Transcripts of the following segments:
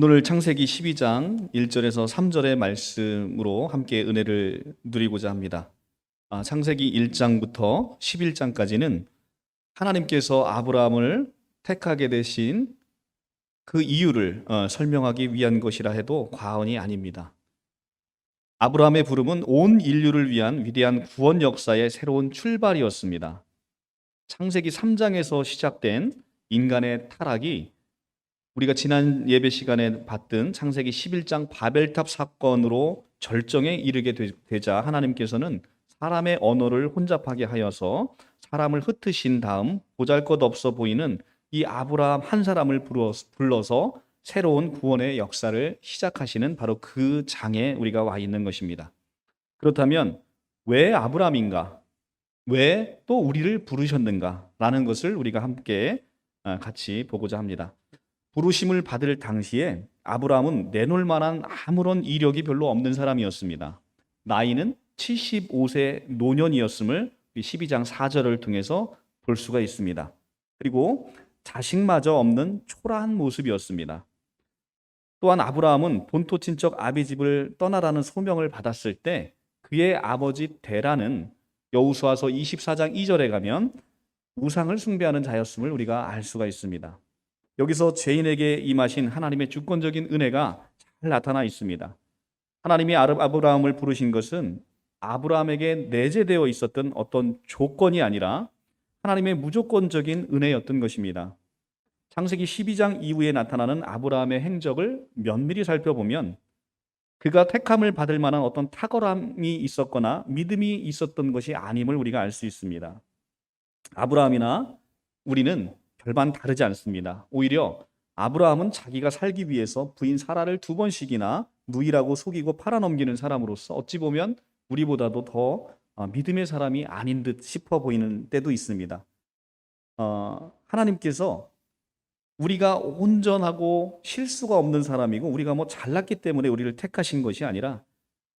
오늘 창세기 12장 1절에서 3절의 말씀으로 함께 은혜를 누리고자 합니다. 창세기 1장부터 11장까지는 하나님께서 아브라함을 택하게 되신 그 이유를 설명하기 위한 것이라 해도 과언이 아닙니다. 아브라함의 부름은 온 인류를 위한 위대한 구원 역사의 새로운 출발이었습니다. 창세기 3장에서 시작된 인간의 타락이 우리가 지난 예배 시간에 봤던 창세기 11장 바벨탑 사건으로 절정에 이르게 되자 하나님께서는 사람의 언어를 혼잡하게 하여서 사람을 흩으신 다음 보잘것없어 보이는 이 아브라함 한 사람을 불러서 새로운 구원의 역사를 시작하시는 바로 그 장에 우리가 와 있는 것입니다. 그렇다면 왜 아브라함인가? 왜 또 우리를 부르셨는가? 라는 것을 우리가 함께 같이 보고자 합니다. 부르심을 받을 당시에 아브라함은 내놓을 만한 아무런 이력이 별로 없는 사람이었습니다. 나이는 75세 노년이었음을 12장 4절을 통해서 볼 수가 있습니다. 그리고 자식마저 없는 초라한 모습이었습니다. 또한 아브라함은 본토 친척 아비 집을 떠나라는 소명을 받았을 때 그의 아버지 데라는 여호수아서 24장 2절에 가면 우상을 숭배하는 자였음을 우리가 알 수가 있습니다. 여기서 죄인에게 임하신 하나님의 주권적인 은혜가 잘 나타나 있습니다. 하나님이 아브라함을 부르신 것은 아브라함에게 내재되어 있었던 어떤 조건이 아니라 하나님의 무조건적인 은혜였던 것입니다. 창세기 12장 이후에 나타나는 아브라함의 행적을 면밀히 살펴보면 그가 택함을 받을 만한 어떤 탁월함이 있었거나 믿음이 있었던 것이 아님을 우리가 알 수 있습니다. 아브라함이나 우리는 별반 다르지 않습니다. 오히려 아브라함은 자기가 살기 위해서 부인 사라를 2번씩이나 누이라고 속이고 팔아넘기는 사람으로서 어찌 보면 우리보다도 더 믿음의 사람이 아닌 듯 싶어 보이는 때도 있습니다. 하나님께서 우리가 온전하고 실수가 없는 사람이고 우리가 뭐 잘났기 때문에 우리를 택하신 것이 아니라,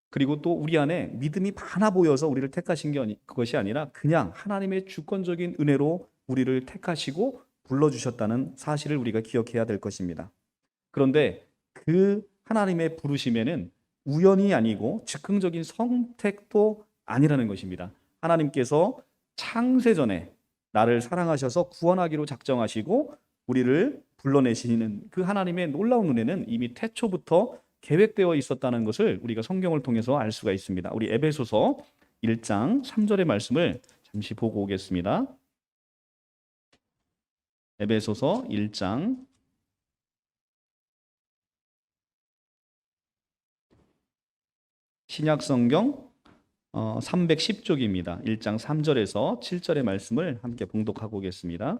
그리고 또 우리 안에 믿음이 많아 보여서 우리를 택하신 것이 아니라 그냥 하나님의 주권적인 은혜로 우리를 택하시고 불러주셨다는 사실을 우리가 기억해야 될 것입니다. 그런데 그 하나님의 부르심에는 우연이 아니고 즉흥적인 선택도 아니라는 것입니다. 하나님께서 창세전에 나를 사랑하셔서 구원하기로 작정하시고 우리를 불러내시는 그 하나님의 놀라운 은혜는 이미 태초부터 계획되어 있었다는 것을 우리가 성경을 통해서 알 수가 있습니다. 우리 에베소서 1장 3절의 말씀을 잠시 보고 오겠습니다. 에베소서 1장 신약성경 310쪽입니다. 1장 3절에서 7절의 말씀을 함께 봉독하고 오겠습니다.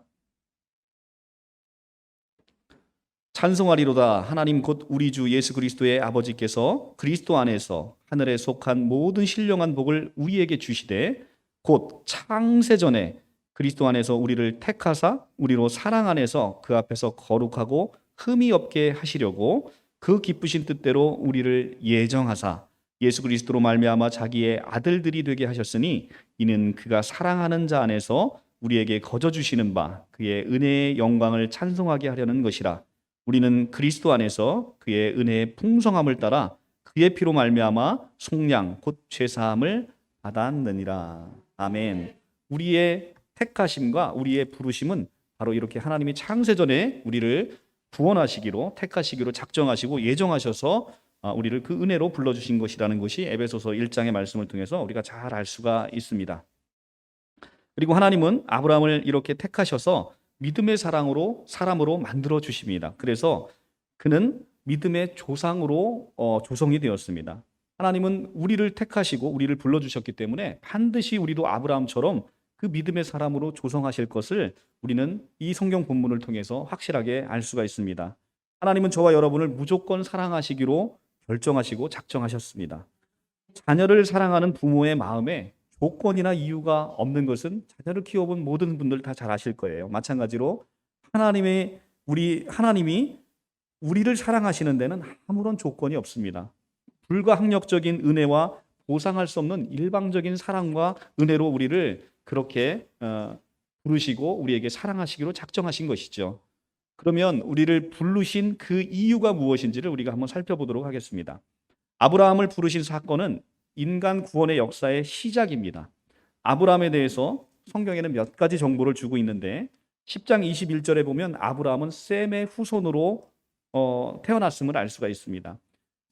찬송하리로다. 하나님 곧 우리 주 예수 그리스도의 아버지께서 그리스도 안에서 하늘에 속한 모든 신령한 복을 우리에게 주시되 곧 창세전에 그리스도 안에서 우리를 택하사 우리로 사랑 안에서 그 앞에서 거룩하고 흠이 없게 하시려고 그 기쁘신 뜻대로 우리를 예정하사 예수 그리스도로 말미암아 자기의 아들들이 되게 하셨으니 이는 그가 사랑하는 자 안에서 우리에게 거저 주시는 바 그의 은혜의 영광을 찬송하게 하려는 것이라. 우리는 그리스도 안에서 그의 은혜의 풍성함을 따라 그의 피로 말미암아 속량 곧 죄사함을 받았느니라. 아멘. 우리의 택하심과 우리의 부르심은 바로 이렇게 하나님이 창세전에 우리를 구원하시기로 택하시기로 작정하시고 예정하셔서 우리를 그 은혜로 불러주신 것이라는 것이 에베소서 1장의 말씀을 통해서 우리가 잘 알 수가 있습니다. 그리고 하나님은 아브라함을 이렇게 택하셔서 믿음의 사람으로 만들어 주십니다. 그래서 그는 믿음의 조상으로 조성이 되었습니다. 하나님은 우리를 택하시고 우리를 불러주셨기 때문에 반드시 우리도 아브라함처럼 그 믿음의 사람으로 조성하실 것을 우리는 이 성경 본문을 통해서 확실하게 알 수가 있습니다. 하나님은 저와 여러분을 무조건 사랑하시기로 결정하시고 작정하셨습니다. 자녀를 사랑하는 부모의 마음에 조건이나 이유가 없는 것은 자녀를 키워본 모든 분들 다 잘 아실 거예요. 마찬가지로 하나님이 우리를 사랑하시는 데는 아무런 조건이 없습니다. 불가항력적인 은혜와 보상할 수 없는 일방적인 사랑과 은혜로 우리를 그렇게 부르시고 우리에게 사랑하시기로 작정하신 것이죠. 그러면 우리를 부르신 그 이유가 무엇인지를 우리가 한번 살펴보도록 하겠습니다. 아브라함을 부르신 사건은 인간 구원의 역사의 시작입니다. 아브라함에 대해서 성경에는 몇 가지 정보를 주고 있는데 10장 21절에 보면 아브라함은 셈의 후손으로 태어났음을 알 수가 있습니다.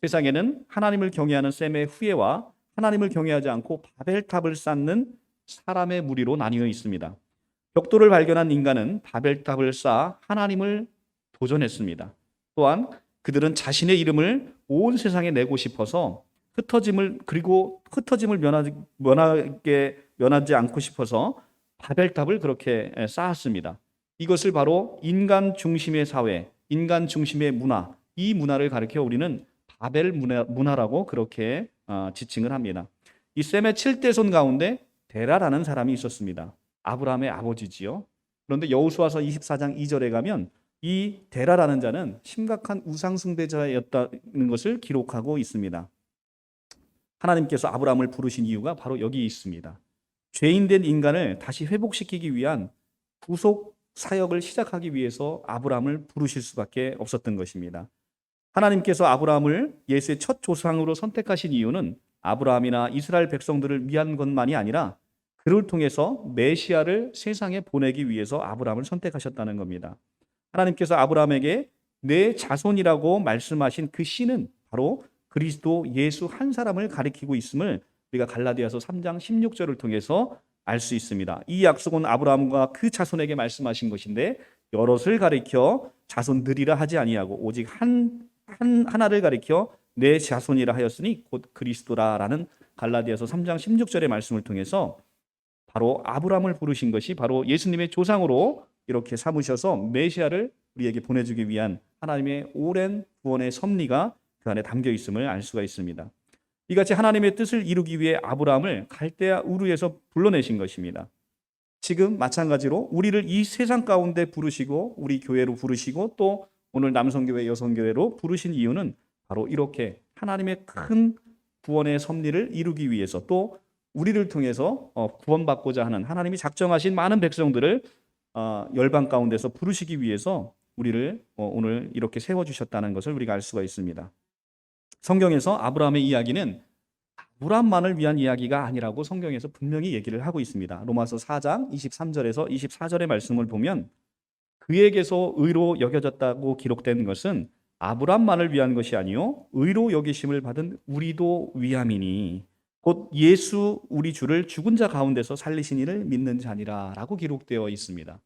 세상에는 하나님을 경외하는 셈의 후예와 하나님을 경외하지 않고 바벨탑을 쌓는 사람의 무리로 나뉘어 있습니다. 벽돌을 발견한 인간은 바벨탑을 쌓아 하나님을 도전했습니다. 또한 그들은 자신의 이름을 온 세상에 내고 싶어서 흩어짐을 면하지 않고 싶어서 바벨탑을 그렇게 쌓았습니다. 이것을 바로 인간 중심의 사회, 인간 중심의 문화, 이 문화를 가리켜 우리는 바벨 문화라고 그렇게 지칭을 합니다. 이 셈의 7대손 가운데 데라라는 사람이 있었습니다. 아브라함의 아버지지요. 그런데 여호수아서 24장 2절에 가면 이 데라라는 자는 심각한 우상 숭배자였다는 것을 기록하고 있습니다. 하나님께서 아브라함을 부르신 이유가 바로 여기 있습니다. 죄인된 인간을 다시 회복시키기 위한 구속 사역을 시작하기 위해서 아브라함을 부르실 수밖에 없었던 것입니다. 하나님께서 아브라함을 예수의 첫 조상으로 선택하신 이유는 아브라함이나 이스라엘 백성들을 위한 것만이 아니라 그를 통해서 메시아를 세상에 보내기 위해서 아브라함을 선택하셨다는 겁니다. 하나님께서 아브라함에게 내 자손이라고 말씀하신 그 씨는 바로 그리스도 예수 한 사람을 가리키고 있음을 우리가 갈라디아서 3장 16절을 통해서 알 수 있습니다. 이 약속은 아브라함과 그 자손에게 말씀하신 것인데 여럿을 가리켜 자손들이라 하지 아니하고 오직 하나를 가리켜 내 자손이라 하였으니 곧 그리스도라라는 갈라디아서 3장 16절의 말씀을 통해서 바로 아브라함을 부르신 것이 바로 예수님의 조상으로 이렇게 삼으셔서 메시아를 우리에게 보내주기 위한 하나님의 오랜 구원의 섭리가 그 안에 담겨 있음을 알 수가 있습니다. 이같이 하나님의 뜻을 이루기 위해 아브라함을 갈대아 우르에서 불러내신 것입니다. 지금 마찬가지로 우리를 이 세상 가운데 부르시고 우리 교회로 부르시고 또 오늘 남성교회 여성교회로 부르신 이유는 바로 이렇게 하나님의 큰 구원의 섭리를 이루기 위해서 또 우리를 통해서 구원받고자 하는 하나님이 작정하신 많은 백성들을 열방 가운데서 부르시기 위해서 우리를 오늘 이렇게 세워주셨다는 것을 우리가 알 수가 있습니다. 성경에서 아브라함의 이야기는 아브라함만을 위한 이야기가 아니라고 성경에서 분명히 얘기를 하고 있습니다. 로마서 4장 23절에서 24절의 말씀을 보면 그에게서 의로 여겨졌다고 기록된 것은 아브라함만을 위한 것이 아니요 의로 여기심을 받은 우리도 위함이니 곧 예수 우리 주를 죽은 자 가운데서 살리신 이를 믿는 자니라라고 기록되어 있습니다.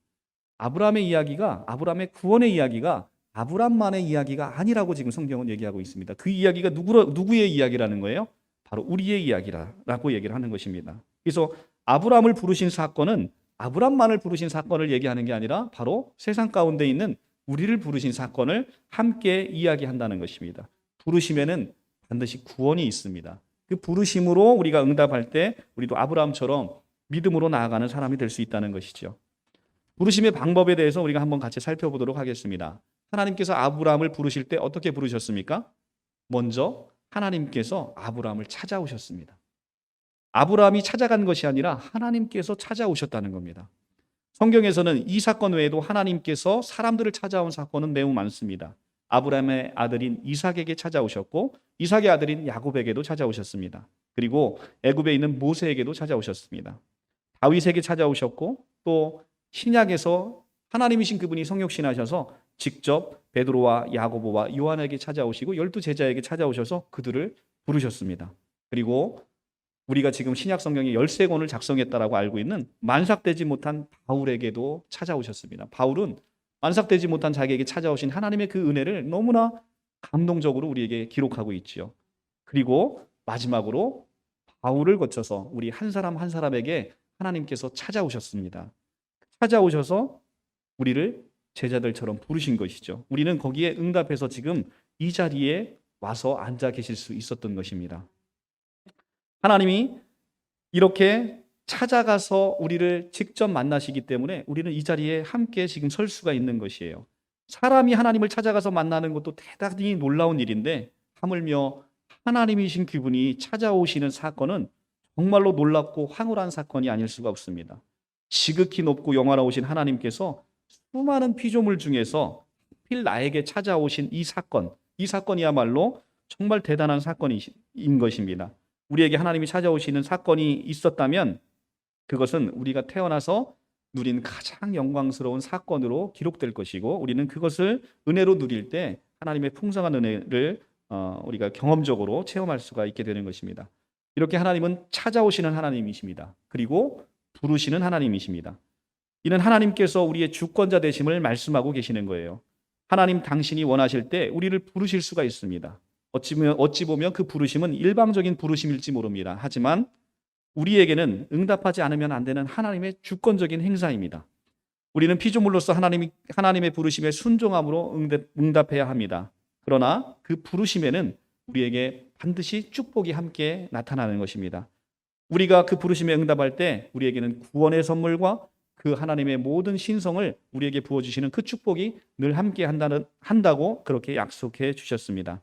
아브라함의 이야기가 아브라함의 구원의 이야기가 아브라함만의 이야기가 아니라고 지금 성경은 얘기하고 있습니다. 그 이야기가 누구의 이야기라는 거예요? 바로 우리의 이야기라고 얘기를 하는 것입니다. 그래서 아브라함을 부르신 사건은 아브라함만을 부르신 사건을 얘기하는 게 아니라 바로 세상 가운데 있는 우리를 부르신 사건을 함께 이야기한다는 것입니다. 부르심에는 반드시 구원이 있습니다. 그 부르심으로 우리가 응답할 때 우리도 아브라함처럼 믿음으로 나아가는 사람이 될 수 있다는 것이죠. 부르심의 방법에 대해서 우리가 한번 같이 살펴보도록 하겠습니다. 하나님께서 아브라함을 부르실 때 어떻게 부르셨습니까? 먼저 하나님께서 아브라함을 찾아오셨습니다. 아브라함이 찾아간 것이 아니라 하나님께서 찾아오셨다는 겁니다. 성경에서는 이 사건 외에도 하나님께서 사람들을 찾아온 사건은 매우 많습니다. 아브라함의 아들인 이삭에게 찾아오셨고 이삭의 아들인 야곱에게도 찾아오셨습니다. 그리고 애굽에 있는 모세에게도 찾아오셨습니다. 다윗에게 찾아오셨고 또 신약에서 하나님이신 그분이 성육신하셔서 직접 베드로와 야고보와 요한에게 찾아오시고 12제자에게 찾아오셔서 그들을 부르셨습니다. 그리고 우리가 지금 신약 성경에 13권을 작성했다라고 알고 있는 만삭되지 못한 바울에게도 찾아오셨습니다. 바울은 만삭되지 못한 자기에게 찾아오신 하나님의 그 은혜를 너무나 감동적으로 우리에게 기록하고 있지요. 그리고 마지막으로 바울을 거쳐서 우리 한 사람 한 사람에게 하나님께서 찾아오셨습니다. 찾아오셔서 우리를 제자들처럼 부르신 것이죠. 우리는 거기에 응답해서 지금 이 자리에 와서 앉아 계실 수 있었던 것입니다. 하나님이 이렇게 찾아가서 우리를 직접 만나시기 때문에 우리는 이 자리에 함께 지금 설 수가 있는 것이에요. 사람이 하나님을 찾아가서 만나는 것도 대단히 놀라운 일인데 하물며 하나님이신 그분이 찾아오시는 사건은 정말로 놀랍고 황홀한 사건이 아닐 수가 없습니다. 지극히 높고 영화로우신 하나님께서 수많은 피조물 중에서 하필 나에게 찾아오신 이 사건이야말로 정말 대단한 사건인 것입니다. 우리에게 하나님이 찾아오시는 사건이 있었다면 그것은 우리가 태어나서 누린 가장 영광스러운 사건으로 기록될 것이고, 우리는 그것을 은혜로 누릴 때 하나님의 풍성한 은혜를 우리가 경험적으로 체험할 수가 있게 되는 것입니다. 이렇게 하나님은 찾아오시는 하나님이십니다. 그리고 부르시는 하나님이십니다. 이는 하나님께서 우리의 주권자 되심을 말씀하고 계시는 거예요. 하나님 당신이 원하실 때 우리를 부르실 수가 있습니다. 어찌 보면 그 부르심은 일방적인 부르심일지 모릅니다. 하지만 우리에게는 응답하지 않으면 안 되는 하나님의 주권적인 행사입니다. 우리는 피조물로서 하나님의 부르심에 순종함으로 응답해야 합니다. 그러나 그 부르심에는 우리에게 반드시 축복이 함께 나타나는 것입니다. 우리가 그 부르심에 응답할 때 우리에게는 구원의 선물과 그 하나님의 모든 신성을 우리에게 부어주시는 그 축복이 늘 함께 한다고 그렇게 약속해 주셨습니다.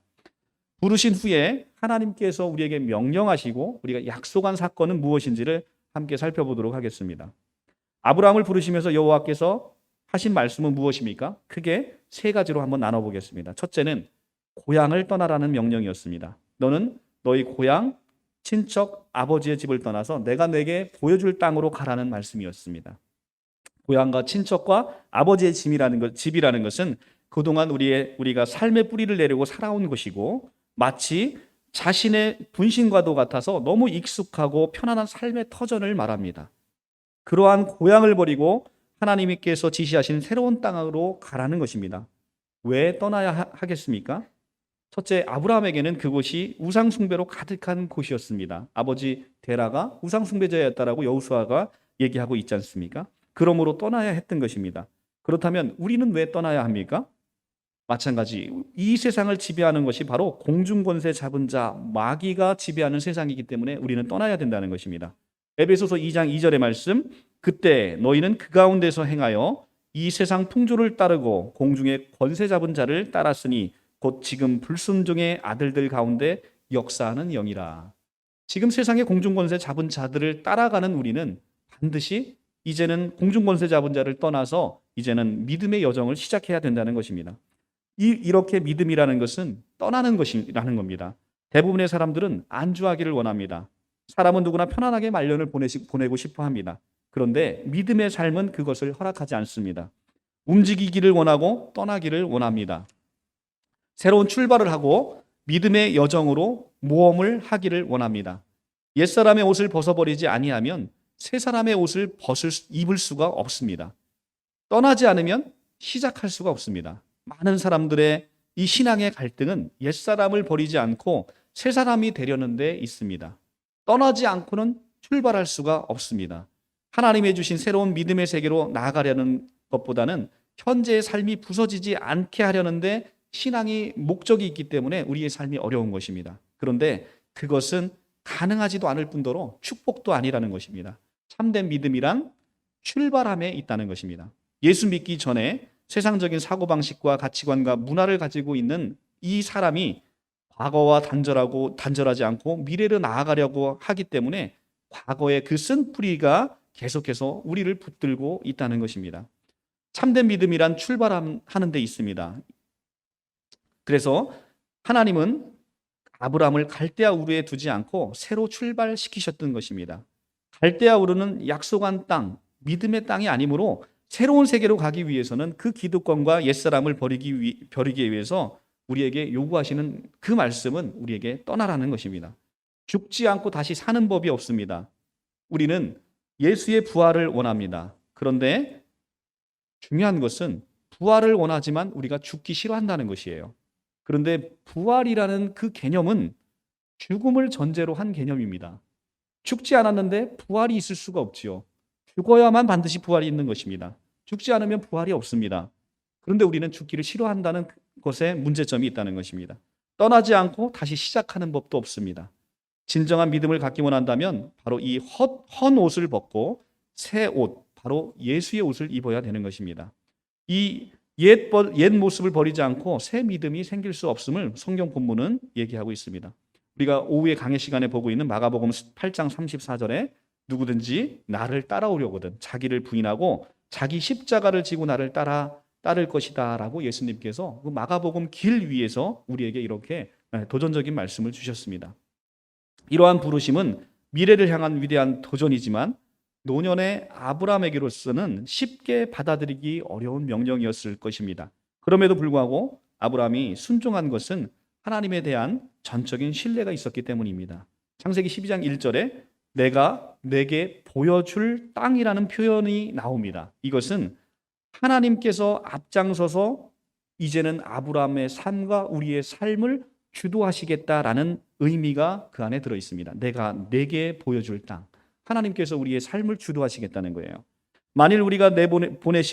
부르신 후에 하나님께서 우리에게 명령하시고 우리가 약속한 사건은 무엇인지를 함께 살펴보도록 하겠습니다. 아브라함을 부르시면서 여호와께서 하신 말씀은 무엇입니까? 크게 세 가지로 한번 나눠보겠습니다. 첫째는 고향을 떠나라는 명령이었습니다. 너는 너희 고향, 친척, 아버지의 집을 떠나서 내가 내게 보여줄 땅으로 가라는 말씀이었습니다. 고향과 친척과 아버지의 집이라는 것은 그동안 우리가 삶의 뿌리를 내리고 살아온 것이고, 마치 자신의 분신과도 같아서 너무 익숙하고 편안한 삶의 터전을 말합니다. 그러한 고향을 버리고 하나님께서 지시하신 새로운 땅으로 가라는 것입니다. 왜 떠나야 하겠습니까? 첫째, 아브라함에게는 그곳이 우상숭배로 가득한 곳이었습니다. 아버지 데라가 우상숭배자였다라고 여호수아가 얘기하고 있지 않습니까? 그러므로 떠나야 했던 것입니다. 그렇다면 우리는 왜 떠나야 합니까? 마찬가지, 이 세상을 지배하는 것이 바로 공중권세 잡은 자, 마귀가 지배하는 세상이기 때문에 우리는 떠나야 된다는 것입니다. 에베소서 2장 2절의 말씀, 그때 너희는 그 가운데서 행하여 이 세상 풍조를 따르고 공중의 권세 잡은 자를 따랐으니 곧 지금 불순종의 아들들 가운데 역사하는 영이라. 지금 세상의 공중권세 잡은 자들을 따라가는 우리는 반드시 이제는 공중권세 잡은 자를 떠나서 이제는 믿음의 여정을 시작해야 된다는 것입니다. 이렇게 믿음이라는 것은 떠나는 것이라는 겁니다. 대부분의 사람들은 안주하기를 원합니다. 사람은 누구나 편안하게 말년을 보내고 싶어 합니다. 그런데 믿음의 삶은 그것을 허락하지 않습니다. 움직이기를 원하고 떠나기를 원합니다. 새로운 출발을 하고 믿음의 여정으로 모험을 하기를 원합니다. 옛사람의 옷을 벗어버리지 아니하면 새 사람의 옷을 입을 수가 없습니다. 떠나지 않으면 시작할 수가 없습니다. 많은 사람들의 이 신앙의 갈등은 옛사람을 버리지 않고 새 사람이 되려는 데 있습니다. 떠나지 않고는 출발할 수가 없습니다. 하나님이 주신 새로운 믿음의 세계로 나아가려는 것보다는 현재의 삶이 부서지지 않게 하려는데 신앙이 목적이 있기 때문에 우리의 삶이 어려운 것입니다. 그런데 그것은 가능하지도 않을 뿐더러 축복도 아니라는 것입니다. 참된 믿음이란 출발함에 있다는 것입니다. 예수 믿기 전에 세상적인 사고방식과 가치관과 문화를 가지고 있는 이 사람이 과거와 단절하지 않고 미래로 나아가려고 하기 때문에 과거의 그 쓴뿌리가 계속해서 우리를 붙들고 있다는 것입니다. 참된 믿음이란 출발하는 데 있습니다. 그래서 하나님은 아브라함을 갈대아 우르에 두지 않고 새로 출발시키셨던 것입니다. 갈대아 우르는 약속한 땅, 믿음의 땅이 아니므로 새로운 세계로 가기 위해서는 그 기득권과 옛사람을 버리기 위해서 우리에게 요구하시는 그 말씀은 우리에게 떠나라는 것입니다. 죽지 않고 다시 사는 법이 없습니다. 우리는 예수의 부활을 원합니다. 그런데 중요한 것은 부활을 원하지만 우리가 죽기 싫어한다는 것이에요. 그런데 부활이라는 그 개념은 죽음을 전제로 한 개념입니다. 죽지 않았는데 부활이 있을 수가 없지요. 죽어야만 반드시 부활이 있는 것입니다. 죽지 않으면 부활이 없습니다. 그런데 우리는 죽기를 싫어한다는 것에 문제점이 있다는 것입니다. 떠나지 않고 다시 시작하는 법도 없습니다. 진정한 믿음을 갖기 원한다면 바로 이 헌 옷을 벗고 새 옷, 바로 예수의 옷을 입어야 되는 것입니다. 이 옛 모습을 버리지 않고 새 믿음이 생길 수 없음을 성경 본문은 얘기하고 있습니다. 우리가 오후에 강의 시간에 보고 있는 마가복음 8장 34절에 누구든지 나를 따라오려거든 자기를 부인하고 자기 십자가를 지고 나를 따라 따를 것이다 라고 예수님께서 그 마가복음 길 위에서 우리에게 이렇게 도전적인 말씀을 주셨습니다. 이러한 부르심은 미래를 향한 위대한 도전이지만 노년의 아브라함에게로서는 쉽게 받아들이기 어려운 명령이었을 것입니다. 그럼에도 불구하고 아브라함이 순종한 것은 하나님에 대한 전적인 신뢰가 있었기 때문입니다. 창세기 12장 1절에 내가 내게 보여줄 땅이라는 표현이 나옵니다. 이것은 하나님께서 앞장서서 이제는 아브라함의 삶과 우리의 삶을 주도하시겠다라는 의미가 그 안에 들어 있습니다. 내가 내게 보여줄 땅. 하나님께서 우리의 삶을 주도하시겠다는 거예요. 만일 우리가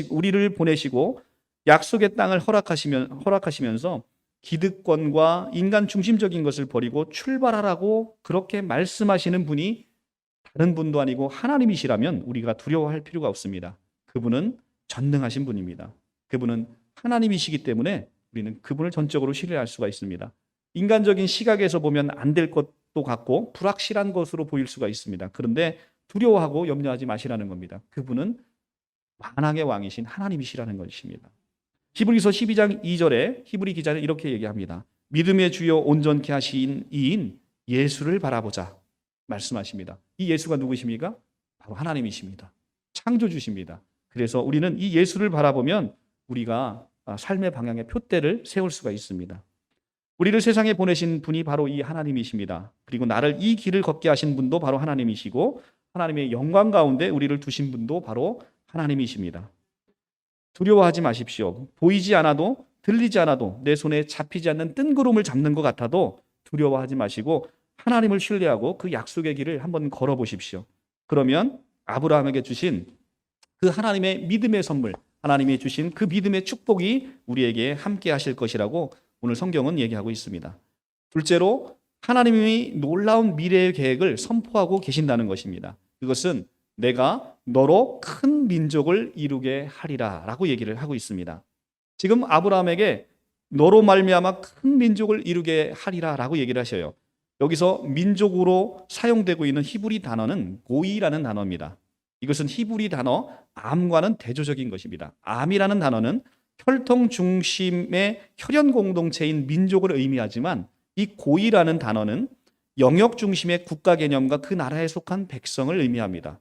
우리를 보내시고 약속의 땅을 허락하시면서 기득권과 인간 중심적인 것을 버리고 출발하라고 그렇게 말씀하시는 분이 다른 분도 아니고 하나님이시라면 우리가 두려워할 필요가 없습니다. 그분은 전능하신 분입니다. 그분은 하나님이시기 때문에 우리는 그분을 전적으로 신뢰할 수가 있습니다. 인간적인 시각에서 보면 안 될 것도 같고 불확실한 것으로 보일 수가 있습니다. 그런데 두려워하고 염려하지 마시라는 겁니다. 그분은 만왕의 왕이신 하나님이시라는 것입니다. 히브리서 12장 2절에 히브리 기자는 이렇게 얘기합니다. 믿음의 주여 온전케 하신 이인 예수를 바라보자 말씀하십니다. 이 예수가 누구십니까? 바로 하나님이십니다. 창조주십니다. 그래서 우리는 이 예수를 바라보면 우리가 삶의 방향의 표대를 세울 수가 있습니다. 우리를 세상에 보내신 분이 바로 이 하나님이십니다. 그리고 나를 이 길을 걷게 하신 분도 바로 하나님이시고 하나님의 영광 가운데 우리를 두신 분도 바로 하나님이십니다. 두려워하지 마십시오. 보이지 않아도 들리지 않아도 내 손에 잡히지 않는 뜬구름을 잡는 것 같아도 두려워하지 마시고 하나님을 신뢰하고 그 약속의 길을 한번 걸어보십시오. 그러면 아브라함에게 주신 그 하나님의 믿음의 선물, 하나님이 주신 그 믿음의 축복이 우리에게 함께 하실 것이라고 오늘 성경은 얘기하고 있습니다. 둘째로 하나님이 놀라운 미래의 계획을 선포하고 계신다는 것입니다. 그것은 내가 너로 큰 민족을 이루게 하리라 라고 얘기를 하고 있습니다. 지금 아브라함에게 너로 말미암아 큰 민족을 이루게 하리라 라고 얘기를 하셔요. 여기서 민족으로 사용되고 있는 히브리 단어는 고이라는 단어입니다. 이것은 히브리 단어 암과는 대조적인 것입니다. 암이라는 단어는 혈통 중심의 혈연 공동체인 민족을 의미하지만 이 고이라는 단어는 영역 중심의 국가 개념과 그 나라에 속한 백성을 의미합니다.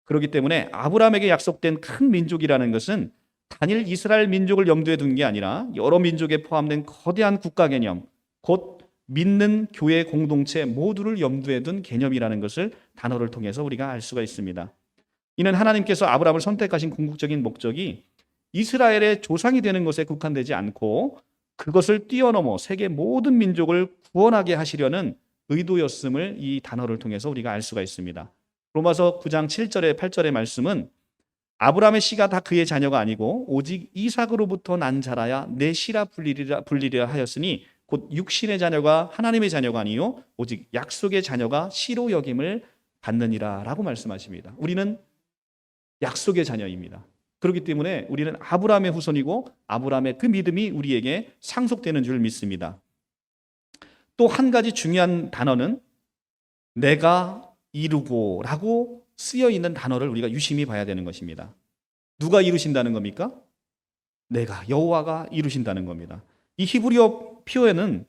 그렇기 때문에 아브라함에게 약속된 큰 민족이라는 것은 단일 이스라엘 민족을 염두에 둔 게 아니라 여러 민족에 포함된 거대한 국가 개념, 곧 믿는 교회 공동체 모두를 염두에 둔 개념이라는 것을 단어를 통해서 우리가 알 수가 있습니다. 이는 하나님께서 아브라함을 선택하신 궁극적인 목적이 이스라엘의 조상이 되는 것에 국한되지 않고 그것을 뛰어넘어 세계 모든 민족을 구원하게 하시려는 의도였음을 이 단어를 통해서 우리가 알 수가 있습니다. 로마서 9장 7절에 8절의 말씀은 아브라함의 씨가 다 그의 자녀가 아니고 오직 이삭으로부터 난 자라야 내 씨라 불리리라 하였으니 곧 육신의 자녀가 하나님의 자녀가 아니요 오직 약속의 자녀가 씨로 여김을 받느니라 라고 말씀하십니다. 우리는 약속의 자녀입니다. 그렇기 때문에 우리는 아브라함의 후손이고 아브라함의 그 믿음이 우리에게 상속되는 줄 믿습니다. 또 한 가지 중요한 단어는 내가 이루고 라고 쓰여 있는 단어를 우리가 유심히 봐야 되는 것입니다. 누가 이루신다는 겁니까? 내가, 여호와가 이루신다는 겁니다. 이 히브리어 표현은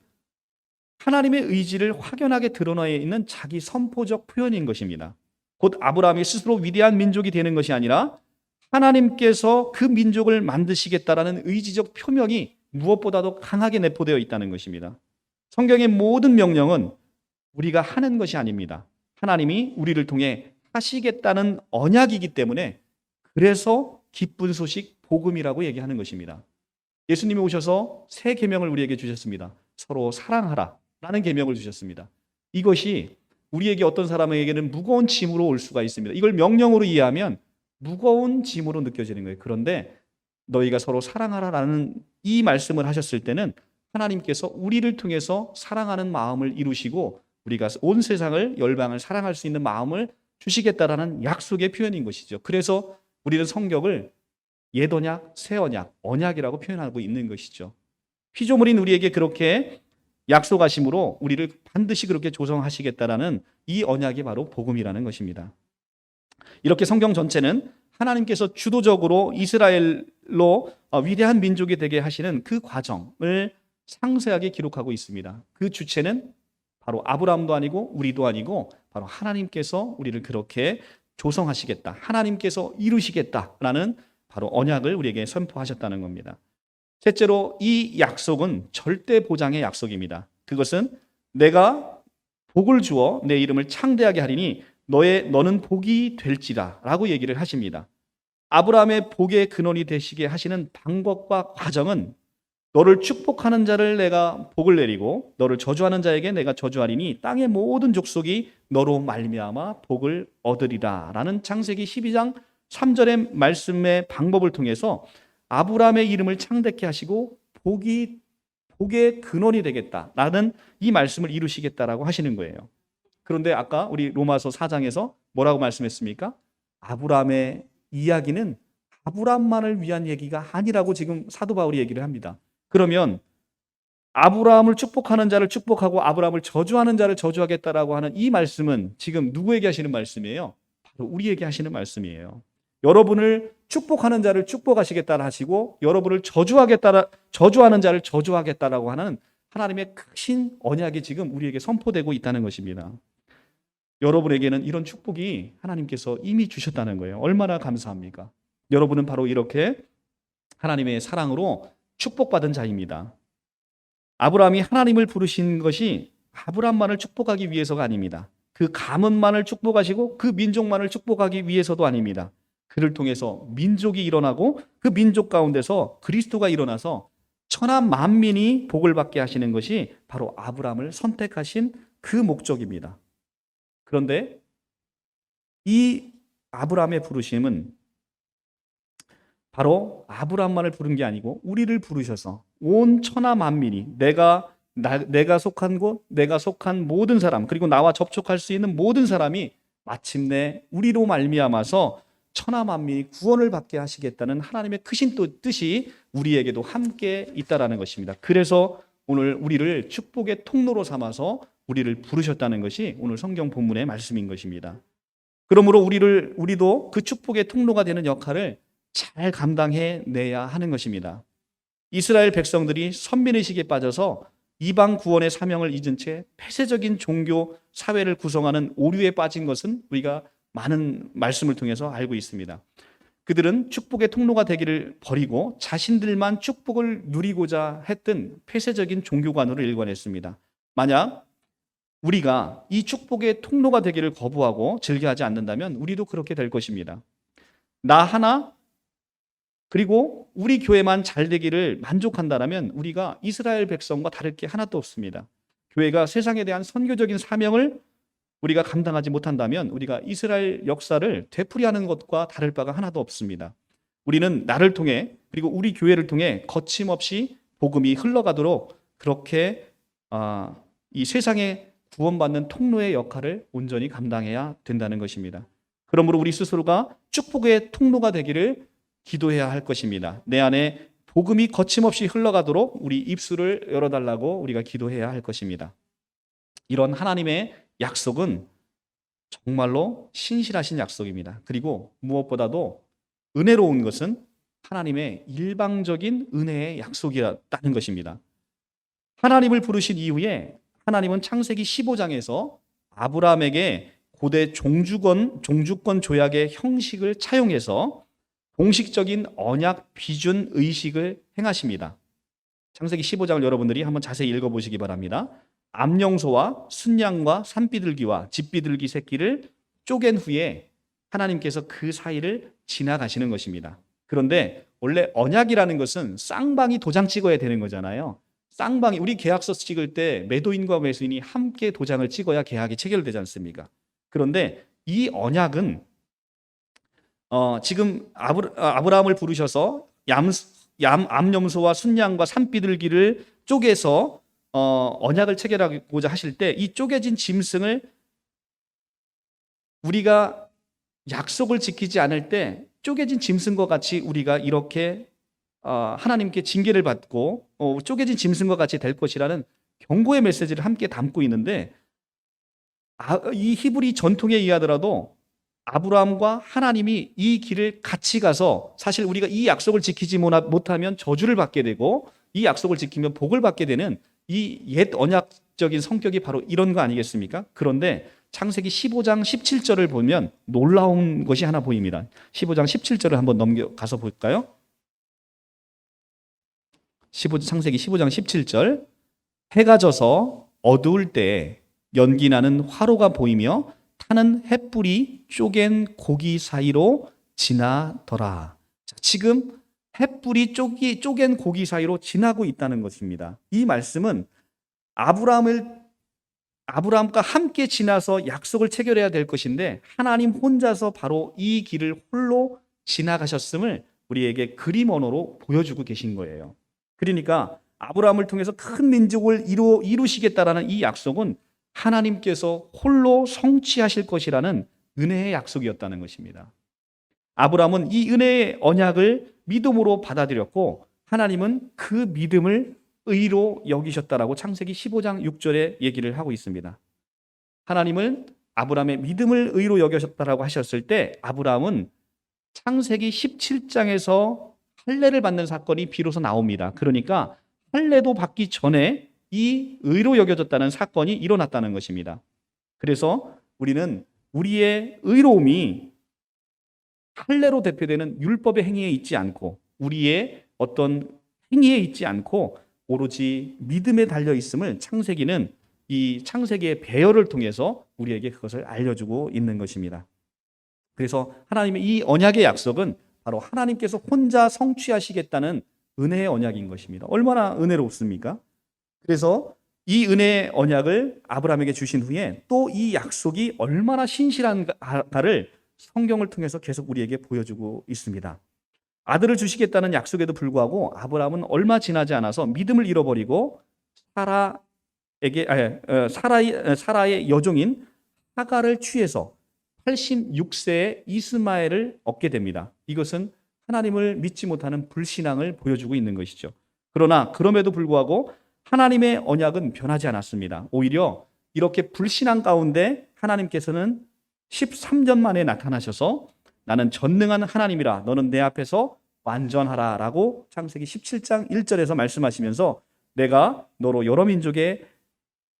하나님의 의지를 확연하게 드러나 있는 자기 선포적 표현인 것입니다. 곧 아브라함이 스스로 위대한 민족이 되는 것이 아니라 하나님께서 그 민족을 만드시겠다라는 의지적 표명이 무엇보다도 강하게 내포되어 있다는 것입니다. 성경의 모든 명령은 우리가 하는 것이 아닙니다. 하나님이 우리를 통해 하시겠다는 언약이기 때문에 그래서 기쁜 소식 복음이라고 얘기하는 것입니다. 예수님이 오셔서 새 계명을 우리에게 주셨습니다. 서로 사랑하라 라는 계명을 주셨습니다. 이것이 우리에게 어떤 사람에게는 무거운 짐으로 올 수가 있습니다. 이걸 명령으로 이해하면 무거운 짐으로 느껴지는 거예요. 그런데 너희가 서로 사랑하라라는 이 말씀을 하셨을 때는 하나님께서 우리를 통해서 사랑하는 마음을 이루시고 우리가 온 세상을 열방을 사랑할 수 있는 마음을 주시겠다라는 약속의 표현인 것이죠. 그래서 우리는 성경을 옛 언약, 새 언약, 언약이라고 표현하고 있는 것이죠. 피조물인 우리에게 그렇게 약속하심으로 우리를 반드시 그렇게 조성하시겠다라는 이 언약이 바로 복음이라는 것입니다. 이렇게 성경 전체는 하나님께서 주도적으로 이스라엘로 위대한 민족이 되게 하시는 그 과정을 상세하게 기록하고 있습니다. 그 주체는 바로 아브라함도 아니고 우리도 아니고 바로 하나님께서 우리를 그렇게 조성하시겠다, 하나님께서 이루시겠다라는 바로 언약을 우리에게 선포하셨다는 겁니다. 셋째로, 이 약속은 절대 보장의 약속입니다. 그것은 내가 복을 주어 내 이름을 창대하게 하리니 너는 복이 될지라 라고 얘기를 하십니다. 아브라함의 복의 근원이 되시게 하시는 방법과 과정은 너를 축복하는 자를 내가 복을 내리고 너를 저주하는 자에게 내가 저주하리니 땅의 모든 족속이 너로 말미암아 복을 얻으리라 라는 창세기 12장 3절의 말씀의 방법을 통해서 아브라함의 이름을 창대케 하시고 복의 근원이 되겠다라는 이 말씀을 이루시겠다라고 하시는 거예요. 그런데 아까 우리 로마서 4장에서 뭐라고 말씀했습니까? 아브라함의 이야기는 아브라함만을 위한 얘기가 아니라고 지금 사도 바울이 얘기를 합니다. 그러면 아브라함을 축복하는 자를 축복하고 아브라함을 저주하는 자를 저주하겠다라고 하는 이 말씀은 지금 누구에게 하시는 말씀이에요? 바로 우리에게 하시는 말씀이에요. 여러분을 축복하는 자를 축복하시겠다 하시고 여러분을 저주하는 자를 저주하겠다라고 하는 하나님의 크신 언약이 지금 우리에게 선포되고 있다는 것입니다. 여러분에게는 이런 축복이 하나님께서 이미 주셨다는 거예요. 얼마나 감사합니까? 여러분은 바로 이렇게 하나님의 사랑으로 축복받은 자입니다. 아브라함이 하나님을 부르신 것이 아브라함만을 축복하기 위해서가 아닙니다. 그 가문만을 축복하시고 그 민족만을 축복하기 위해서도 아닙니다. 그를 통해서 민족이 일어나고 그 민족 가운데서 그리스도가 일어나서 천하 만민이 복을 받게 하시는 것이 바로 아브라함을 선택하신 그 목적입니다. 그런데 이 아브라함의 부르심은 바로 아브라함만을 부른 게 아니고 우리를 부르셔서 온 천하 만민이 내가 속한 곳, 내가 속한 모든 사람, 그리고 나와 접촉할 수 있는 모든 사람이 마침내 우리로 말미암아서 천하 만민이 구원을 받게 하시겠다는 하나님의 크신 뜻이 우리에게도 함께 있다라는 것입니다. 그래서 오늘 우리를 축복의 통로로 삼아서 우리를 부르셨다는 것이 오늘 성경 본문의 말씀인 것입니다. 그러므로 우리도 그 축복의 통로가 되는 역할을 잘 감당해내야 하는 것입니다. 이스라엘 백성들이 선민의식에 빠져서 이방 구원의 사명을 잊은 채 폐쇄적인 종교 사회를 구성하는 오류에 빠진 것은 우리가 많은 말씀을 통해서 알고 있습니다. 그들은 축복의 통로가 되기를 버리고 자신들만 축복을 누리고자 했던 폐쇄적인 종교관으로 일관했습니다. 만약 우리가 이 축복의 통로가 되기를 거부하고 즐겨하지 않는다면 우리도 그렇게 될 것입니다. 나 하나 그리고 우리 교회만 잘 되기를 만족한다면 우리가 이스라엘 백성과 다를 게 하나도 없습니다. 교회가 세상에 대한 선교적인 사명을 우리가 감당하지 못한다면 우리가 이스라엘 역사를 되풀이하는 것과 다를 바가 하나도 없습니다. 우리는 나를 통해 그리고 우리 교회를 통해 거침없이 복음이 흘러가도록 그렇게 이 세상에 구원받는 통로의 역할을 온전히 감당해야 된다는 것입니다. 그러므로 우리 스스로가 축복의 통로가 되기를 기도해야 할 것입니다. 내 안에 복음이 거침없이 흘러가도록 우리 입술을 열어달라고 우리가 기도해야 할 것입니다. 이런 하나님의 약속은 정말로 신실하신 약속입니다. 그리고 무엇보다도 은혜로운 것은 하나님의 일방적인 은혜의 약속이라는 것입니다. 하나님을 부르신 이후에 하나님은 창세기 15장에서 아브라함에게 고대 종주권 조약의 형식을 차용해서 공식적인 언약 비준 의식을 행하십니다. 창세기 15장을 여러분들이 한번 자세히 읽어보시기 바랍니다. 암령소와 순양과 산비둘기와 집비둘기 새끼를 쪼갠 후에 하나님께서 그 사이를 지나가시는 것입니다. 그런데 원래 언약이라는 것은 쌍방이 도장 찍어야 되는 거잖아요. 쌍방이 우리 계약서 찍을 때 매도인과 매수인이 함께 도장을 찍어야 계약이 체결되지 않습니까? 그런데 이 언약은 지금 아브라함을 부르셔서 암염소와 순양과 산비둘기를 쪼개서 언약을 체결하고자 하실 때 이 쪼개진 짐승을 우리가 약속을 지키지 않을 때 쪼개진 짐승과 같이 우리가 이렇게 하나님께 징계를 받고 쪼개진 짐승과 같이 될 것이라는 경고의 메시지를 함께 담고 있는데 이 히브리 전통에 의하더라도 아브라함과 하나님이 이 길을 같이 가서 사실 우리가 이 약속을 지키지 못하면 저주를 받게 되고 이 약속을 지키면 복을 받게 되는 이 옛 언약적인 성격이 바로 이런 거 아니겠습니까? 그런데 창세기 15장 17절을 보면 놀라운 것이 하나 보입니다. 15장 17절을 한번 넘겨가서 볼까요? 창세기 15장 17절. 해가 져서 어두울 때 연기 나는 화로가 보이며 타는 횃불이 쪼갠 고기 사이로 지나더라. 자, 지금 횃불이 쪼갠 고기 사이로 지나고 있다는 것입니다. 이 말씀은 아브라함과 함께 지나서 약속을 체결해야 될 것인데 하나님 혼자서 바로 이 길을 홀로 지나가셨음을 우리에게 그림 언어로 보여주고 계신 거예요. 그러니까 아브라함을 통해서 큰 민족을 이루시겠다라는 이 약속은 하나님께서 홀로 성취하실 것이라는 은혜의 약속이었다는 것입니다. 아브라함은 이 은혜의 언약을 믿음으로 받아들였고 하나님은 그 믿음을 의로 여기셨다라고 창세기 15장 6절에 얘기를 하고 있습니다. 하나님은 아브라함의 믿음을 의로 여기셨다라고 하셨을 때 아브라함은 창세기 17장에서 할례를 받는 사건이 비로소 나옵니다. 그러니까 할례도 받기 전에 이 의로 여겨졌다는 사건이 일어났다는 것입니다. 그래서 우리는 우리의 의로움이 할례로 대표되는 율법의 행위에 있지 않고 우리의 어떤 행위에 있지 않고 오로지 믿음에 달려 있음을 창세기는 이 창세기의 배열을 통해서 우리에게 그것을 알려주고 있는 것입니다. 그래서 하나님의 이 언약의 약속은 바로 하나님께서 혼자 성취하시겠다는 은혜의 언약인 것입니다. 얼마나 은혜롭습니까? 그래서 이 은혜의 언약을 아브라함에게 주신 후에 또 이 약속이 얼마나 신실한가를 성경을 통해서 계속 우리에게 보여주고 있습니다. 아들을 주시겠다는 약속에도 불구하고 아브라함은 얼마 지나지 않아서 믿음을 잃어버리고 사라의 여종인 하갈을 취해서 86세에 이스마엘을 얻게 됩니다. 이것은 하나님을 믿지 못하는 불신앙을 보여주고 있는 것이죠. 그러나 그럼에도 불구하고 하나님의 언약은 변하지 않았습니다. 오히려 이렇게 불신앙 가운데 하나님께서는 13년 만에 나타나셔서 나는 전능한 하나님이라 너는 내 앞에서 완전하라 라고 창세기 17장 1절에서 말씀하시면서 내가 너로 여러 민족의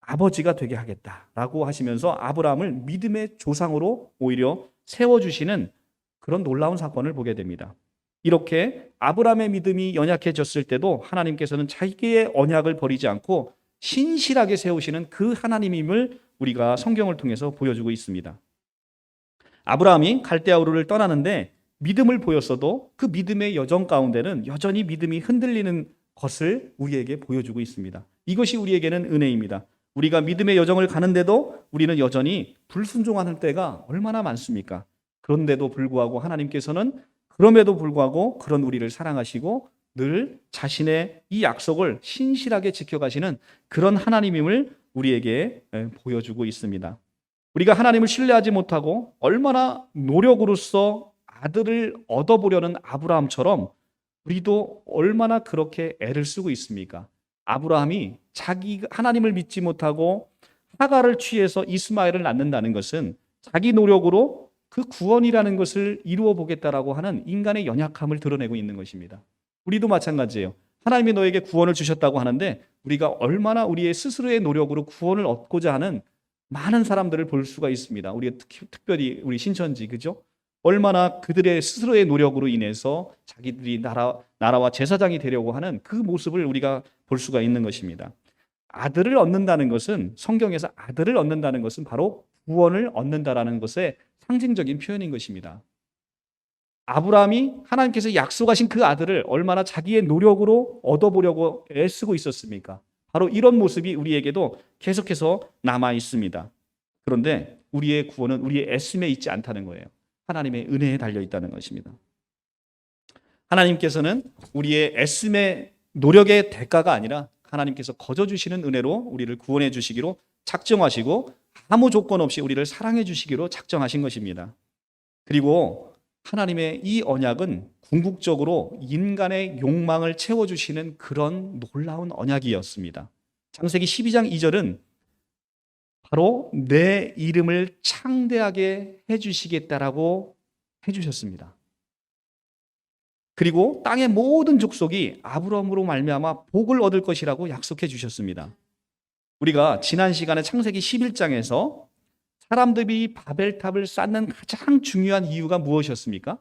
아버지가 되게 하겠다라고 하시면서 아브라함을 믿음의 조상으로 오히려 세워주시는 그런 놀라운 사건을 보게 됩니다. 이렇게 아브라함의 믿음이 연약해졌을 때도 하나님께서는 자기의 언약을 버리지 않고 신실하게 세우시는 그 하나님임을 우리가 성경을 통해서 보여주고 있습니다. 아브라함이 갈대아 우르를 떠나는데 믿음을 보였어도 그 믿음의 여정 가운데는 여전히 믿음이 흔들리는 것을 우리에게 보여주고 있습니다. 이것이 우리에게는 은혜입니다. 우리가 믿음의 여정을 가는데도 우리는 여전히 불순종하는 때가 얼마나 많습니까? 그런데도 불구하고 하나님께서는 그럼에도 불구하고 그런 우리를 사랑하시고 늘 자신의 이 약속을 신실하게 지켜가시는 그런 하나님임을 우리에게 보여주고 있습니다. 우리가 하나님을 신뢰하지 못하고 얼마나 노력으로써 아들을 얻어보려는 아브라함처럼 우리도 얼마나 그렇게 애를 쓰고 있습니까? 아브라함이 하나님을 믿지 못하고 하갈을 취해서 이스마엘을 낳는다는 것은 자기 노력으로 그 구원이라는 것을 이루어 보겠다라고 하는 인간의 연약함을 드러내고 있는 것입니다. 우리도 마찬가지예요. 하나님이 너에게 구원을 주셨다고 하는데 우리가 얼마나 우리의 스스로의 노력으로 구원을 얻고자 하는 많은 사람들을 볼 수가 있습니다. 특별히 우리 신천지, 그죠? 얼마나 그들의 스스로의 노력으로 인해서 자기들이 나라와 제사장이 되려고 하는 그 모습을 우리가 볼 수가 있는 것입니다. 아들을 얻는다는 것은 성경에서 아들을 얻는다는 것은 바로 구원을 얻는다라는 것의 상징적인 표현인 것입니다. 아브라함이 하나님께서 약속하신 그 아들을 얼마나 자기의 노력으로 얻어보려고 애쓰고 있었습니까? 바로 이런 모습이 우리에게도 계속해서 남아 있습니다. 그런데 우리의 구원은 우리의 애씀에 있지 않다는 거예요. 하나님의 은혜에 달려 있다는 것입니다. 하나님께서는 우리의 애씀의 노력의 대가가 아니라 하나님께서 거저 주시는 은혜로 우리를 구원해 주시기로 작정하시고 아무 조건 없이 우리를 사랑해 주시기로 작정하신 것입니다. 그리고 하나님의 이 언약은 궁극적으로 인간의 욕망을 채워주시는 그런 놀라운 언약이었습니다. 창세기 12장 2절은 바로 내 이름을 창대하게 해주시겠다라고 해주셨습니다. 그리고 땅의 모든 족속이 아브라함으로 말미암아 복을 얻을 것이라고 약속해 주셨습니다. 우리가 지난 시간에 창세기 11장에서 사람들이 바벨탑을 쌓는 가장 중요한 이유가 무엇이었습니까?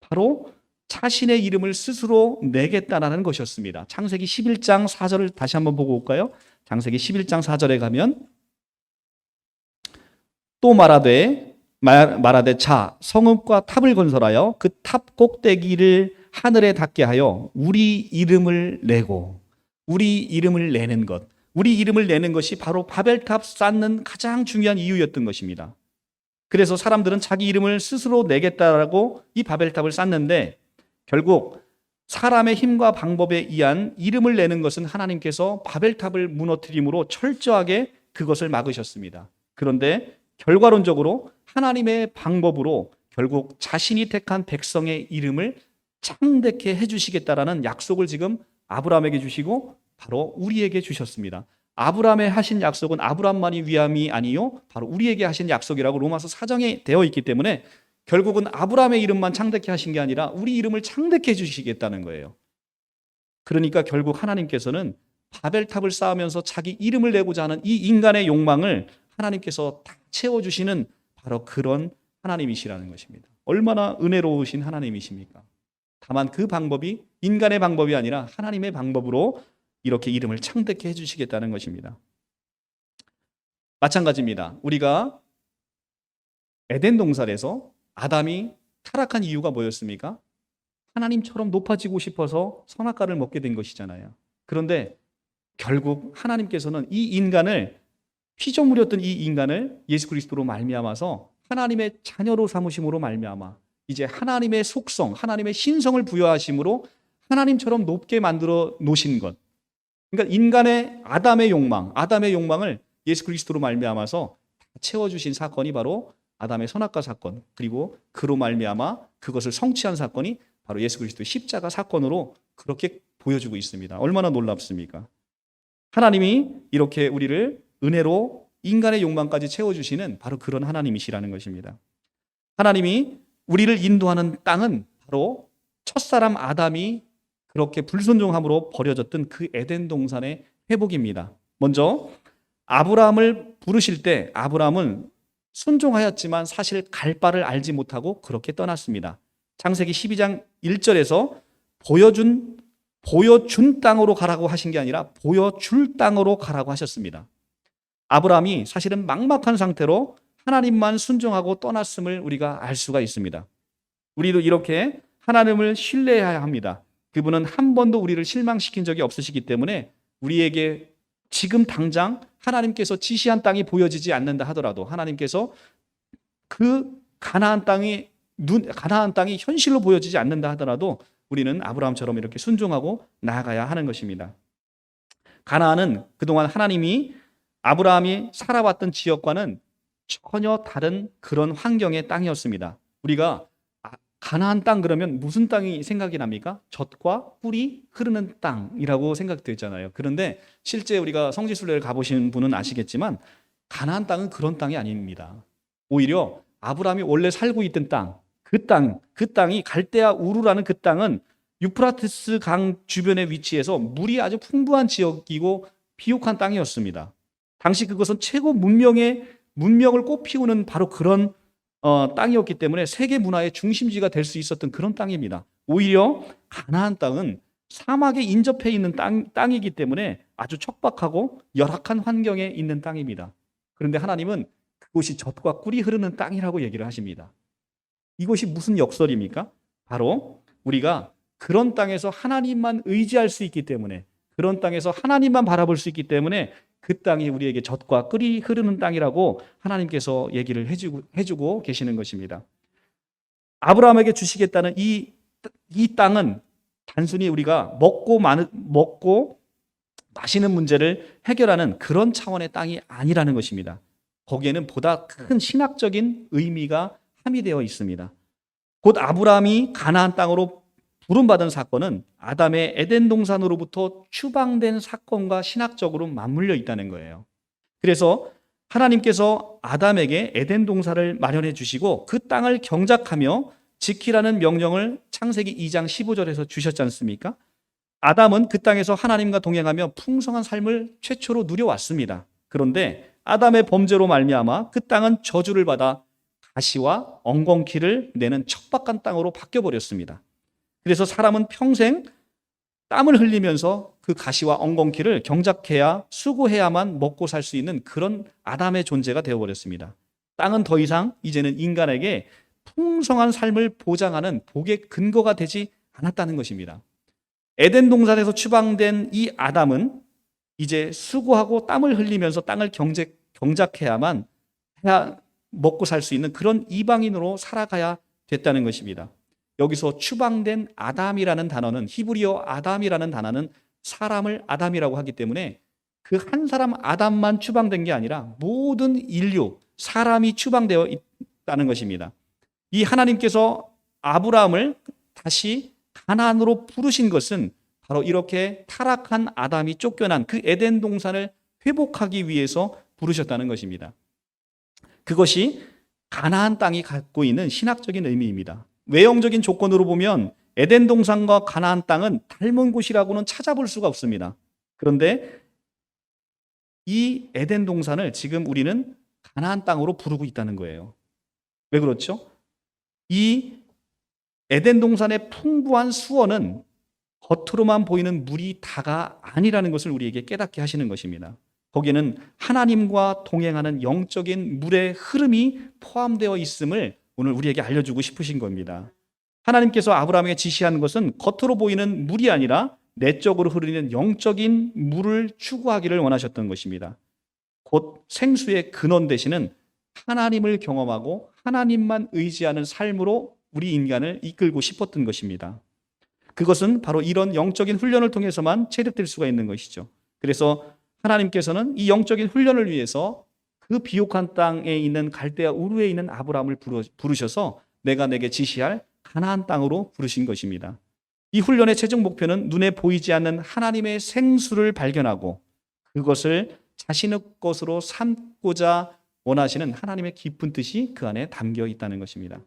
바로 자신의 이름을 스스로 내겠다라는 것이었습니다. 창세기 11장 4절을 다시 한번 보고 올까요? 창세기 11장 4절에 가면 또 말하되 자 성읍과 탑을 건설하여 그 탑 꼭대기를 하늘에 닿게 하여 우리 이름을 내고, 우리 이름을 내는 것, 우리 이름을 내는 것이 바로 바벨탑 쌓는 가장 중요한 이유였던 것입니다. 그래서 사람들은 자기 이름을 스스로 내겠다라고 이 바벨탑을 쌓는데, 결국 사람의 힘과 방법에 의한 이름을 내는 것은 하나님께서 바벨탑을 무너뜨림으로 철저하게 그것을 막으셨습니다. 그런데 결과론적으로 하나님의 방법으로 결국 자신이 택한 백성의 이름을 창대케 해주시겠다라는 약속을 지금 아브라함에게 주시고 바로 우리에게 주셨습니다. 아브라함에 하신 약속은 아브라함만이 위함이 아니요 바로 우리에게 하신 약속이라고 로마서 4장에 되어 있기 때문에 결국은 아브라함의 이름만 창대케 하신 게 아니라 우리 이름을 창대케 해주시겠다는 거예요. 그러니까 결국 하나님께서는 바벨탑을 쌓으면서 자기 이름을 내고자 하는 이 인간의 욕망을 하나님께서 다 채워주시는 바로 그런 하나님이시라는 것입니다. 얼마나 은혜로우신 하나님이십니까? 다만 그 방법이 인간의 방법이 아니라 하나님의 방법으로 이렇게 이름을 창대케 해주시겠다는 것입니다. 마찬가지입니다. 우리가 에덴 동산에서 아담이 타락한 이유가 뭐였습니까? 하나님처럼 높아지고 싶어서 선악과를 먹게 된 것이잖아요. 그런데 결국 하나님께서는 이 인간을 피조물이었던 이 인간을 예수 그리스도로 말미암아서 하나님의 자녀로 삼으심으로 말미암아 이제 하나님의 속성, 하나님의 신성을 부여하심으로 하나님처럼 높게 만들어 놓으신 것. 그러니까 인간의 아담의 욕망을 예수 그리스도로 말미암아서 채워주신 사건이 바로 아담의 선악과 사건, 그리고 그로 말미암아 그것을 성취한 사건이 바로 예수 그리스도의 십자가 사건으로 그렇게 보여주고 있습니다. 얼마나 놀랍습니까? 하나님이 이렇게 우리를 은혜로 인간의 욕망까지 채워주시는 바로 그런 하나님이시라는 것입니다. 하나님이 우리를 인도하는 땅은 바로 첫사람 아담이 그렇게 불순종함으로 버려졌던 그 에덴 동산의 회복입니다. 먼저 아브라함을 부르실 때 아브라함은 순종하였지만 사실 갈 바를 알지 못하고 그렇게 떠났습니다. 창세기 12장 1절에서 보여준 땅으로 가라고 하신 게 아니라 보여줄 땅으로 가라고 하셨습니다. 아브라함이 사실은 막막한 상태로 하나님만 순종하고 떠났음을 우리가 알 수가 있습니다. 우리도 이렇게 하나님을 신뢰해야 합니다. 그분은 한 번도 우리를 실망시킨 적이 없으시기 때문에 우리에게 지금 당장 하나님께서 지시한 땅이 보여지지 않는다 하더라도 하나님께서 그 가나안 땅이 현실로 보여지지 않는다 하더라도 우리는 아브라함처럼 이렇게 순종하고 나아가야 하는 것입니다. 가나안은 그동안 하나님이 아브라함이 살아왔던 지역과는 전혀 다른 그런 환경의 땅이었습니다. 우리가 가나안 땅 그러면 무슨 땅이 생각이 납니까? 젖과 꿀이 흐르는 땅이라고 생각되잖아요. 그런데 실제 우리가 성지순례를 가보신 분은 아시겠지만 가나안 땅은 그런 땅이 아닙니다. 오히려 아브라함이 원래 살고 있던 땅, 그 땅이 갈대아 우르라는 그 땅은 유프라테스 강 주변에 위치해서 물이 아주 풍부한 지역이고 비옥한 땅이었습니다. 당시 그것은 최고 문명을 꽃피우는 바로 그런 땅이었기 때문에 세계 문화의 중심지가 될 수 있었던 그런 땅입니다. 오히려 가나안 땅은 사막에 인접해 있는 땅이기 때문에 아주 척박하고 열악한 환경에 있는 땅입니다. 그런데 하나님은 그곳이 젖과 꿀이 흐르는 땅이라고 얘기를 하십니다. 이것이 무슨 역설입니까? 바로 우리가 그런 땅에서 하나님만 의지할 수 있기 때문에, 그런 땅에서 하나님만 바라볼 수 있기 때문에 그 땅이 우리에게 젖과 꿀이 흐르는 땅이라고 하나님께서 얘기를 해주고 계시는 것입니다. 아브라함에게 주시겠다는 이 땅은 단순히 우리가 먹고 마시는 문제를 해결하는 그런 차원의 땅이 아니라는 것입니다. 거기에는 보다 큰 신학적인 의미가 함유되어 있습니다. 곧 아브라함이 가나안 땅으로 부름받은 사건은 아담의 에덴 동산으로부터 추방된 사건과 신학적으로 맞물려 있다는 거예요. 그래서 하나님께서 아담에게 에덴 동산을 마련해 주시고 그 땅을 경작하며 지키라는 명령을 창세기 2장 15절에서 주셨지 않습니까? 아담은 그 땅에서 하나님과 동행하며 풍성한 삶을 최초로 누려왔습니다. 그런데 아담의 범죄로 말미암아 그 땅은 저주를 받아 가시와 엉겅퀴를 내는 척박한 땅으로 바뀌어 버렸습니다. 그래서 사람은 평생 땀을 흘리면서 그 가시와 엉겅퀴를 경작해야 수고해야만 먹고 살 수 있는 그런 아담의 존재가 되어버렸습니다. 땅은 더 이상 이제는 인간에게 풍성한 삶을 보장하는 복의 근거가 되지 않았다는 것입니다. 에덴 동산에서 추방된 이 아담은 이제 수고하고 땀을 흘리면서 땅을 경작해야만 먹고 살 수 있는 그런 이방인으로 살아가야 됐다는 것입니다. 여기서 추방된 아담이라는 단어는, 히브리어 아담이라는 단어는 사람을 아담이라고 하기 때문에 그 한 사람 아담만 추방된 게 아니라 모든 인류, 사람이 추방되어 있다는 것입니다. 이 하나님께서 아브라함을 다시 가나안으로 부르신 것은 바로 이렇게 타락한 아담이 쫓겨난 그 에덴 동산을 회복하기 위해서 부르셨다는 것입니다. 그것이 가나안 땅이 갖고 있는 신학적인 의미입니다. 외형적인 조건으로 보면 에덴 동산과 가나안 땅은 닮은 곳이라고는 찾아볼 수가 없습니다. 그런데 이 에덴 동산을 지금 우리는 가나안 땅으로 부르고 있다는 거예요. 왜 그렇죠? 이 에덴 동산의 풍부한 수원은 겉으로만 보이는 물이 다가 아니라는 것을 우리에게 깨닫게 하시는 것입니다. 거기에는 하나님과 동행하는 영적인 물의 흐름이 포함되어 있음을 오늘 우리에게 알려주고 싶으신 겁니다. 하나님께서 아브라함에게 지시한 것은 겉으로 보이는 물이 아니라 내적으로 흐르는 영적인 물을 추구하기를 원하셨던 것입니다. 곧 생수의 근원 되시는 하나님을 경험하고 하나님만 의지하는 삶으로 우리 인간을 이끌고 싶었던 것입니다. 그것은 바로 이런 영적인 훈련을 통해서만 체득될 수가 있는 것이죠. 그래서 하나님께서는 이 영적인 훈련을 위해서 그 비옥한 땅에 있는 갈대아 우르에 있는 아브라함을 부르셔서 내가 내게 지시할 가나안 땅으로 부르신 것입니다. 이 훈련의 최종 목표는 눈에 보이지 않는 하나님의 생수를 발견하고 그것을 자신의 것으로 삼고자 원하시는 하나님의 깊은 뜻이 그 안에 담겨 있다는 것입니다.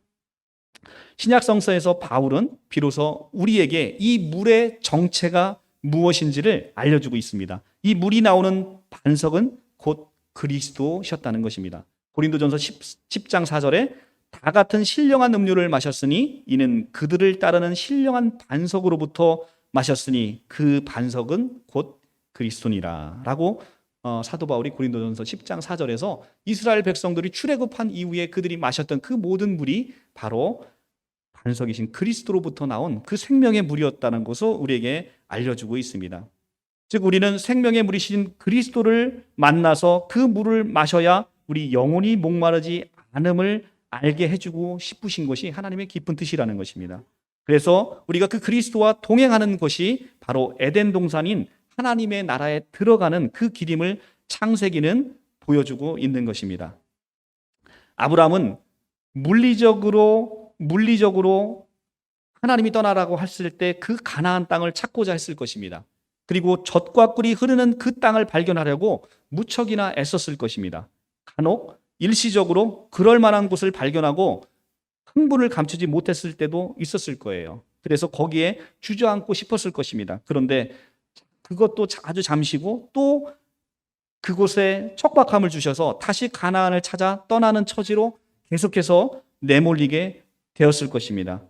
신약 성서에서 바울은 비로소 우리에게 이 물의 정체가 무엇인지를 알려주고 있습니다. 이 물이 나오는 반석은 곧 그리스도셨다는 것입니다. 고린도전서 10장 4절에 다 같은 신령한 음료를 마셨으니 이는 그들을 따르는 신령한 반석으로부터 마셨으니 그 반석은 곧 그리스도니라 라고 사도 바울이 고린도전서 10장 4절에서 이스라엘 백성들이 출애굽한 이후에 그들이 마셨던 그 모든 물이 바로 반석이신 그리스도로부터 나온 그 생명의 물이었다는 것을 우리에게 알려주고 있습니다. 즉 우리는 생명의 물이신 그리스도를 만나서 그 물을 마셔야 우리 영혼이 목마르지 않음을 알게 해주고 싶으신 것이 하나님의 깊은 뜻이라는 것입니다. 그래서 우리가 그 그리스도와 동행하는 것이 바로 에덴 동산인 하나님의 나라에 들어가는 그 길임을 창세기는 보여주고 있는 것입니다. 아브라함은 물리적으로 하나님이 떠나라고 했을 때 그 가나안 땅을 찾고자 했을 것입니다. 그리고 젖과 꿀이 흐르는 그 땅을 발견하려고 무척이나 애썼을 것입니다. 간혹 일시적으로 그럴 만한 곳을 발견하고 흥분을 감추지 못했을 때도 있었을 거예요. 그래서 거기에 주저앉고 싶었을 것입니다. 그런데 그것도 아주 잠시고 또 그곳에 척박함을 주셔서 다시 가나안을 찾아 떠나는 처지로 계속해서 내몰리게 되었을 것입니다.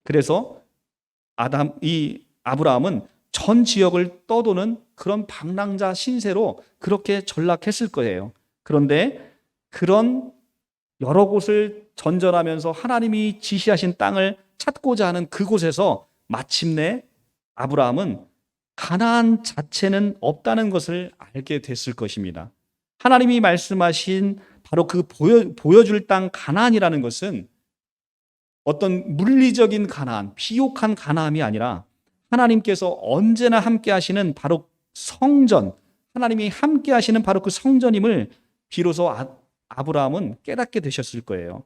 그래서 아브라함은 전 지역을 떠도는 그런 방랑자 신세로 그렇게 전락했을 거예요. 그런데 그런 여러 곳을 전전하면서 하나님이 지시하신 땅을 찾고자 하는 그곳에서 마침내 아브라함은 가나안 자체는 없다는 것을 알게 됐을 것입니다. 하나님이 말씀하신 바로 그 보여줄 땅 가나안이라는 것은 어떤 물리적인 가나안, 비옥한 가나안이 아니라 하나님께서 언제나 함께 하시는 바로 성전, 하나님이 함께 하시는 바로 그 성전임을 비로소 아브라함은 깨닫게 되셨을 거예요.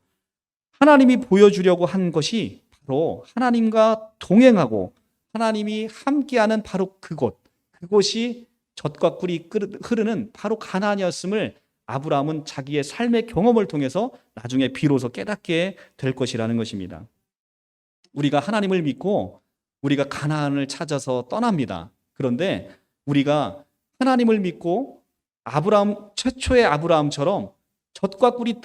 하나님이 보여주려고 한 것이 바로 하나님과 동행하고 하나님이 함께하는 바로 그곳이 젖과 꿀이 흐르는 바로 가나안이었음을 아브라함은 자기의 삶의 경험을 통해서 나중에 비로소 깨닫게 될 것이라는 것입니다. 우리가 하나님을 믿고 우리가 가나안을 찾아서 떠납니다. 그런데 우리가 하나님을 믿고 아브라함, 최초의 아브라함처럼 젖과 꿀이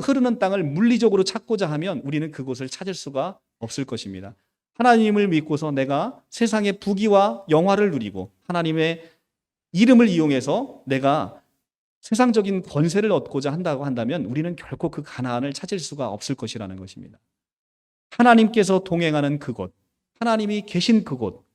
흐르는 땅을 물리적으로 찾고자 하면 우리는 그곳을 찾을 수가 없을 것입니다. 하나님을 믿고서 내가 세상의 부귀와 영화를 누리고 하나님의 이름을 이용해서 내가 세상적인 권세를 얻고자 한다고 한다면 우리는 결코 그 가나안을 찾을 수가 없을 것이라는 것입니다. 하나님께서 동행하는 그곳, 하나님이 계신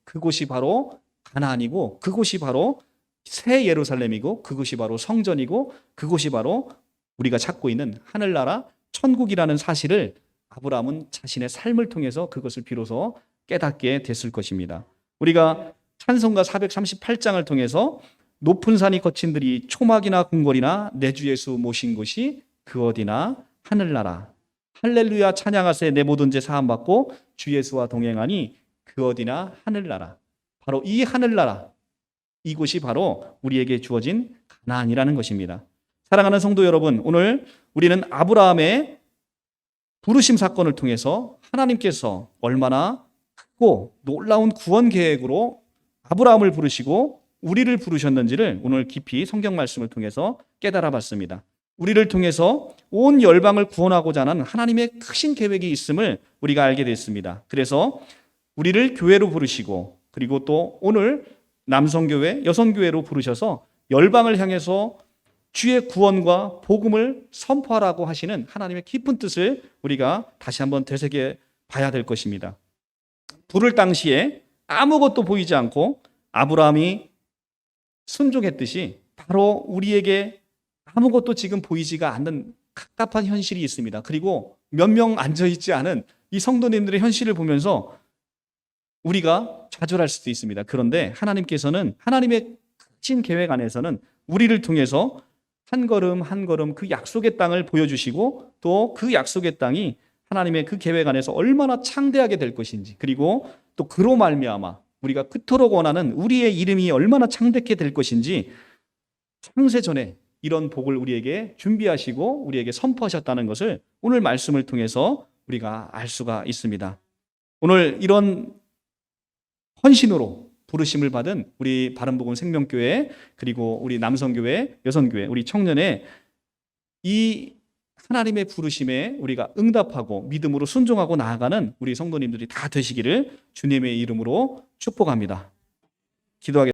그곳이 바로 가나안이고 그곳이 바로 새 예루살렘이고 그것이 바로 성전이고 그곳이 바로 우리가 찾고 있는 하늘나라 천국이라는 사실을 아브라함은 자신의 삶을 통해서 그것을 비로소 깨닫게 됐을 것입니다. 우리가 찬송가 438장을 통해서 높은 산이 거친 들이 초막이나 궁궐이나 내 주 예수 모신 곳이 그 어디나 하늘나라 할렐루야 찬양하세 내 모든 죄 사함받고 주 예수와 동행하니 그 어디나 하늘나라. 바로 이 하늘나라, 이곳이 바로 우리에게 주어진 가나안이라는 것입니다. 사랑하는 성도 여러분, 오늘 우리는 아브라함의 부르심 사건을 통해서 하나님께서 얼마나 크고 놀라운 구원 계획으로 아브라함을 부르시고 우리를 부르셨는지를 오늘 깊이 성경 말씀을 통해서 깨달아 봤습니다. 우리를 통해서 온 열방을 구원하고자 하는 하나님의 크신 계획이 있음을 우리가 알게 됐습니다. 그래서 우리를 교회로 부르시고 그리고 또 오늘 남성교회, 여성교회로 부르셔서 열방을 향해서 주의 구원과 복음을 선포하라고 하시는 하나님의 깊은 뜻을 우리가 다시 한번 되새겨 봐야 될 것입니다. 부를 당시에 아무것도 보이지 않고 아브라함이 순종했듯이 바로 우리에게 아무것도 지금 보이지가 않는 갑갑한 현실이 있습니다. 그리고 몇 명 앉아있지 않은 이 성도님들의 현실을 보면서 우리가 좌절할 수도 있습니다. 그런데 하나님께서는 하나님의 크신 계획 안에서는 우리를 통해서 한 걸음 한 걸음 그 약속의 땅을 보여주시고 또 그 약속의 땅이 하나님의 그 계획 안에서 얼마나 창대하게 될 것인지 그리고 또 그로 말미암아 우리가 그토록 원하는 우리의 이름이 얼마나 창대케 될 것인지 창세전에 이런 복을 우리에게 준비하시고 우리에게 선포하셨다는 것을 오늘 말씀을 통해서 우리가 알 수가 있습니다. 오늘 이런 헌신으로 부르심을 받은 우리 바른복음 생명교회 그리고 우리 남성교회, 여성교회, 우리 청년의 이 하나님의 부르심에 우리가 응답하고 믿음으로 순종하고 나아가는 우리 성도님들이 다 되시기를 주님의 이름으로 축복합니다. 기도하겠습니다.